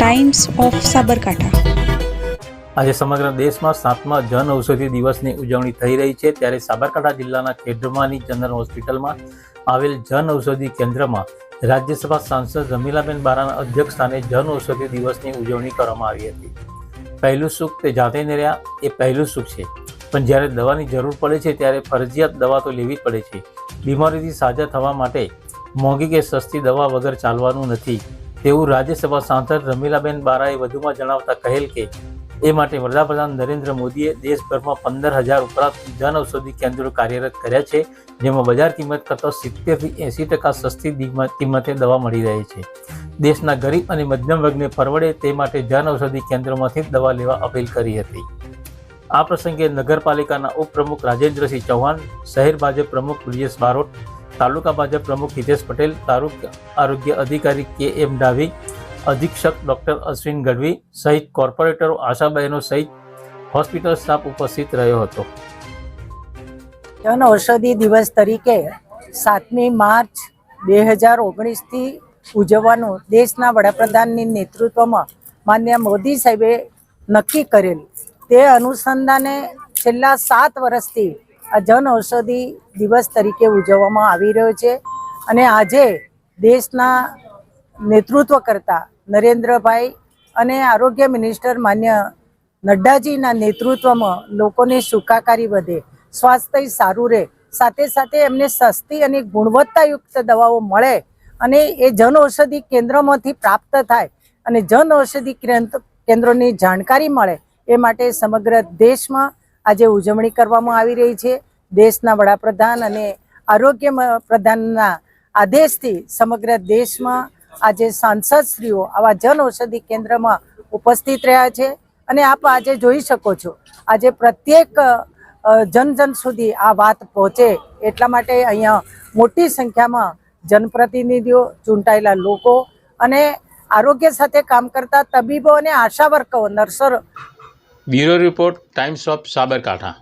Times of Sabarkantha. આજે સમગ્ર દેશમાં 7મા જન ઔષધિ દિવસની ઉજવણી થઈ રહી છે, ત્યારે સાબરકાંઠા જિલ્લાના ખેડબ્રહ્માની જનરલ હોસ્પિટલમાં આવેલ જન ઔષધિ કેન્દ્રમાં રાજ્યસભા સાંસદ રમીલાબેન બારાના અધ્યક્ષસ્થાને જન ઔષધિ દિવસની ઉજવણી કરવામાં આવી હતી। પહેલું સુખ તે જાતે રહ્યા એ પહેલું સુખ છે, પણ જ્યારે દવાની જરૂર પડે છે ત્યારે ફરજિયાત દવા તો લેવી જ પડે છે। બીમારીથી સાજા થવા માટે મોંઘી કે સસ્તી દવા વગર ચાલવાનું નથી, તેવું રાજ્યસભા સાંસદ રમીલાબેન બારાએ વધુમાં જણાવતા કહેલ કે એ માટે વડાપ્રધાન નરેન્દ્ર મોદીએ દેશભરમાં 15,000 ઉપરાંત જન ઔષધિ કેન્દ્રો કાર્યરત કર્યા છે, જેમાં બજાર કિંમત કરતાં 70% થી 80% સસ્તી કિંમતે દવા મળી રહે છે। દેશના ગરીબ અને મધ્યમ વર્ગને પરવડે તે માટે જન ઔષધિ કેન્દ્રોમાંથી જ દવા લેવા અપીલ કરી હતી। આ પ્રસંગે નગરપાલિકાના ઉપપ્રમુખ રાજેન્દ્રસિંહ ચૌહાણ, શહેર ભાજપ પ્રમુખ બ્રિજેશ બારોટ, તાલુકા ભાજપ પ્રમુખ હિતેશ પટેલ, તાલુકા આરોગ્ય અધિકારી KM ડાભી, અધિક્ષક ડોક્ટર અશ્વિન ગઢવી સહિત કોર્પોરેટરો, આશાબહેનો સહિત હોસ્પિટલ સ્ટાફ ઉપસ્થિત રહ્યો હતો। જન ઔષધિ દિવસ તરીકે 7મી માર્ચ 2019થી ઉજવવાનું દેશના વડાપ્રધાનની નેતૃત્વમાં માન્ય મોદી સાહેબે નક્કી કરેલ, તે અનુસંધાને છેલ્લા 7 વર્ષથી આ જન ઔષધિ દિવસ તરીકે ઉજવવામાં આવી રહ્યો છે। અને આજે દેશના નેતૃત્વ કરતા નરેન્દ્રભાઈ અને આરોગ્ય મિનિસ્ટર માન્ય નડ્ડાજીના નેતૃત્વમાં લોકોની સુખાકારી વધે, સ્વાસ્થ્ય સારું રહે, સાથે સાથે એમને સસ્તી અને ગુણવત્તાયુક્ત દવાઓ મળે અને એ જન ઔષધિ કેન્દ્રમાંથી પ્રાપ્ત થાય અને જન ઔષધિ કેન્દ્રોની જાણકારી મળે, એ માટે સમગ્ર દેશમાં આજે ઉજવણી કરવામાં આવી રહી છે। દેશના વડાપ્રધાન અને આરોગ્ય પ્રધાનના આદેશથી સમગ્ર દેશમાં આજે સાંસદશ્રીઓ આવા જન ઔષધિ કેન્દ્રમાં ઉપસ્થિત રહ્યા છે અને આપ આજે જોઈ શકો છો, આજે પ્રત્યેક જન સુધી આ વાત પહોંચે એટલા માટે અહીંયા મોટી સંખ્યામાં જનપ્રતિનિધિઓ, ચૂંટાયેલા લોકો અને આરોગ્ય સાથે કામ કરતા તબીબો અને આશા વર્કરો, નર્સો। Bureau report, times of Sabarkantha.